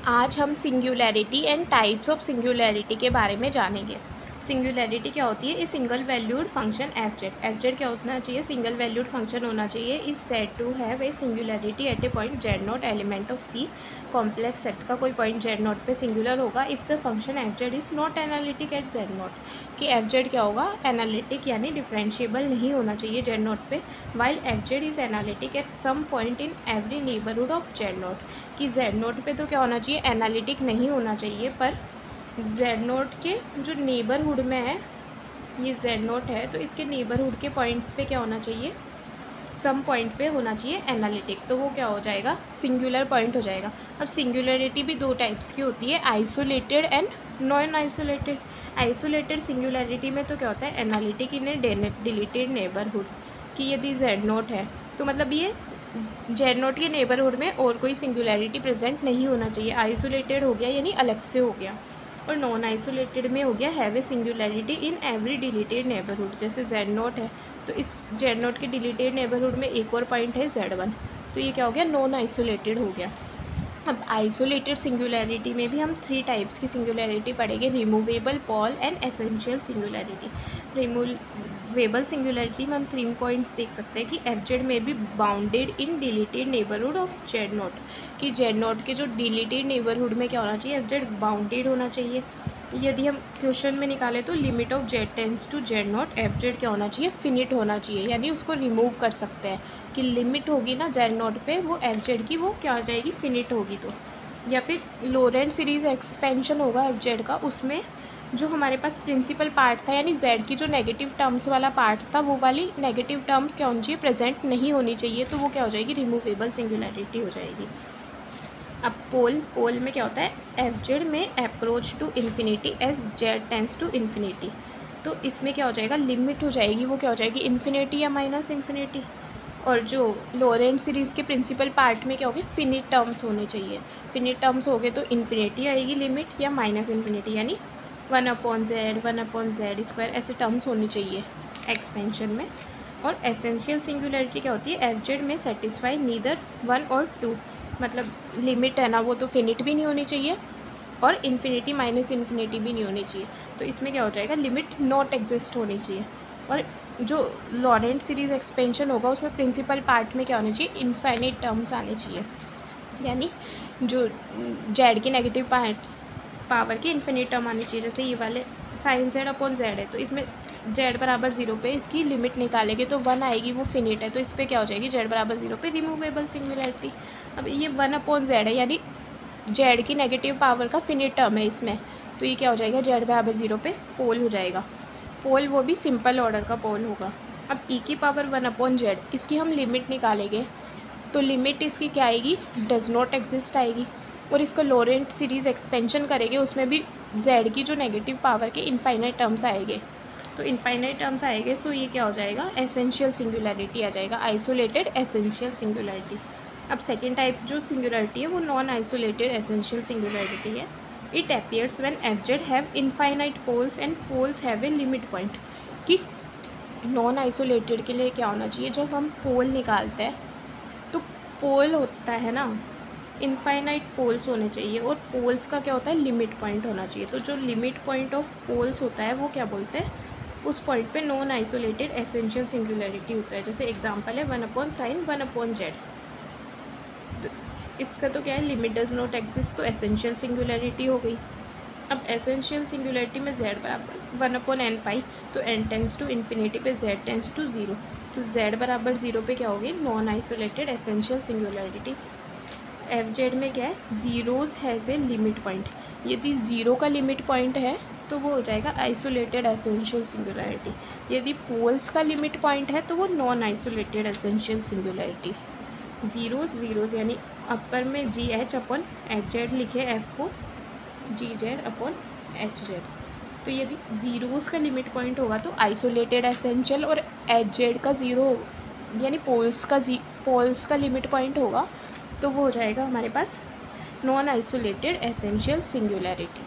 आज हम singularity and types of singularity के बारे में जानेंगे। सिंगुलैरिटी क्या होती है? A single valued function f Z क्या होना चाहिए? सिंगल वैल्यूड फंक्शन होना चाहिए। Is said to have a singularity at a point z naught element of C. Complex set का कोई पॉइंट जेड नॉट पे सिंगुलर होगा if the function f z is not analytic at z naught. कि f Z क्या होगा? Analytic यानी differentiable नहीं होना चाहिए जेड नॉट पे, while f z is analytic at some point in every neighbourhood of z naught. कि z naught पे तो क्या होना चाहिए? एनालिटिक नहीं होना चाहिए, पर जेड नोट के जो नेबरहुड में है, ये जेड नोट है तो इसके नेबरहुड के पॉइंट्स पे क्या होना चाहिए? सम पॉइंट पे होना चाहिए एनालिटिक, तो वो क्या हो जाएगा? सिंगुलर पॉइंट हो जाएगा। अब सिंगुलरिटी भी दो टाइप्स की होती है, isolated and non isolated. Isolated singularity में तो क्या होता है? एनालिटिक इन ए डिलीटेड नेबरहुड। कि यदि जेड नोट है तो मतलब ये जेड नोट के नेबरहुड में और कोई सिंगुलैरिटी प्रेजेंट नहीं होना चाहिए। आइसोलेटेड हो गया यानी अलग से हो गया, और नॉन आइसोलेटेड में हो गया have a singularity in every deleted neighbourhood. जैसे जेड नोट है तो इस जेड नोट के डिलीटेड नेबरहुड में एक और पॉइंट है Z1, तो ये क्या हो गया? नॉन आइसोलेटेड हो गया। अब आइसोलेटेड सिंगुलैरिटी में भी हम 3 टाइप्स की सिंगुलैरिटी पढ़ेंगे, removable, Paul and essential singularity. Removable singularity में हम 3 पॉइंट्स देख सकते हैं कि एफ जेड में भी bounded in deleted neighbourhood of Z note. कि जेड नोट के जो डिलीटेड नेबरहुड में क्या होना चाहिए? एफ जेड बाउंडेड होना चाहिए। यदि हम क्वेश्चन में निकालें तो limit of Z tends to Z naught, F Z क्या होना चाहिए? फिनिट होना चाहिए, यानी उसको रिमूव कर सकते हैं कि लिमिट होगी ना जेड नॉट पे, वो एफ जेड की वो क्या हो जाएगी? फिनिट होगी। तो या फिर लोरेंट सीरीज एक्सपेंशन होगा एफ जेड का, उसमें जो हमारे पास प्रिंसिपल पार्ट था यानी जेड की जो नेगेटिव टर्म्स वाला पार्ट था, वो वाली नेगेटिव टर्म्स क्या होनी चाहिए? प्रेजेंट नहीं होनी चाहिए, तो वो क्या हो जाएगी? रिमूवेबल सिंगुलैरिटी हो जाएगी। अब पोल में क्या होता है? एफ जेड में approach to infinity as Z tends to infinity, तो इसमें क्या हो जाएगा? लिमिट हो जाएगी, वो क्या हो जाएगी? इन्फिनिटी या माइनस इन्फिनिटी। और जो लोरेंट सीरीज़ के प्रिंसिपल पार्ट में क्या होगी? फिनिट टर्म्स होने चाहिए। फिनिट टर्म्स हो गए तो इन्फिनिटी आएगी लिमिट, या माइनस इन्फिनिटी यानी 1/z 1/z², ऐसे टर्म्स होनी चाहिए एक्सपेंशन में। और एसेंशियल सिंगुलैरिटी क्या होती है? एफ जेड में सेटिस्फाई नीदर 1 और 2, मतलब लिमिट है ना वो तो फिनिट भी नहीं होनी चाहिए और इन्फिनिटी माइनस इन्फिनिटी भी नहीं होनी चाहिए, तो इसमें क्या हो जाएगा? लिमिट नॉट एग्जिस्ट होनी चाहिए। और जो लॉरेंट सीरीज़ एक्सपेंशन होगा उसमें प्रिंसिपल पार्ट में क्या होना चाहिए? इनफाइनाइट टर्म्स आने चाहिए, यानी जो जेड की नेगेटिव पावर की इन्फिनिट टर्म आनी चाहिए। जैसे ये वाले साइन Z/Z है, तो इसमें Z=0 पे इसकी लिमिट निकालेंगे तो 1 आएगी, वो फिनिट है, तो इस पर क्या हो जाएगी? Z=0 पे रिमूवेबल सिंगुलैरिटी। अब ये 1/Z है यानी जेड की नेगेटिव पावर का फिनिट टर्म है इसमें, तो ये क्या हो जाएगा? Z=0 पे पोल हो जाएगा। पोल वो भी सिंपल ऑर्डर का पोल होगा। अब e⁻1/z, इसकी हम लिमिट निकालेंगे तो लिमिट इसकी क्या आएगी? डज नॉट एग्जिस्ट आएगी। और इसको लोरेंट सीरीज़ एक्सपेंशन करेंगे उसमें भी z की जो नेगेटिव पावर के इनफाइनाइट टर्म्स आएंगे, तो इनफाइनाइट टर्म्स आएंगे, सो ये क्या हो जाएगा? एसेंशियल सिंगुलैरिटी आ जाएगा, आइसोलेटेड एसेंशियल सिंगुलैरिटी। अब सेकेंड टाइप जो सिंगुलैरिटी है वो नॉन आइसोलेटेड एसेंशियल सिंगुलैरिटी है। It appears when F Z have infinite poles and poles have a limit point. कि नॉन आइसोलेटेड के लिए क्या होना चाहिए? जब हम पोल निकालते हैं तो पोल होता है ना, इनफाइनाइट पोल्स होने चाहिए, और पोल्स का क्या होता है? लिमिट पॉइंट होना चाहिए। तो जो लिमिट पॉइंट ऑफ पोल्स होता है वो क्या बोलते हैं? उस पॉइंट पे नॉन आइसोलेटेड एसेंशियल सिंगुलैरिटी होता है। जैसे एग्जांपल है 1/sin 1/z, तो इसका तो क्या है? लिमिट डज नॉट एग्जिस्ट, तो एसेंशियल सिंगुलैरिटी हो गई। अब एसेंशियल सिंगुलैरिटी में Z=1/n, तो n टेंस टू इन्फिनिटी पे Z टेंस टू 0, तो Z=0 पे क्या होगी? Non isolated essential singularity. F Z में क्या है? Zeros has a limit point. यदि ज़ीरो का लिमिट पॉइंट है तो वो हो जाएगा आइसोलेटेड एसेंशियल सिंगुलैरिटी। यदि पोल्स का लिमिट पॉइंट है तो वो non isolated essential singularity. Zeros यानी अपर में GH/H लिखे एफ को GZ/H, तो यदि ज़ीरोज़ का लिमिट पॉइंट होगा तो आइसोलेटेड एसेंशियल, और H का ज़ीरो यानी पोल्स का लिमिट पॉइंट होगा तो वो हो जाएगा हमारे पास नॉन आइसोलेटेड एसेंशियल सिंगुलैरिटी।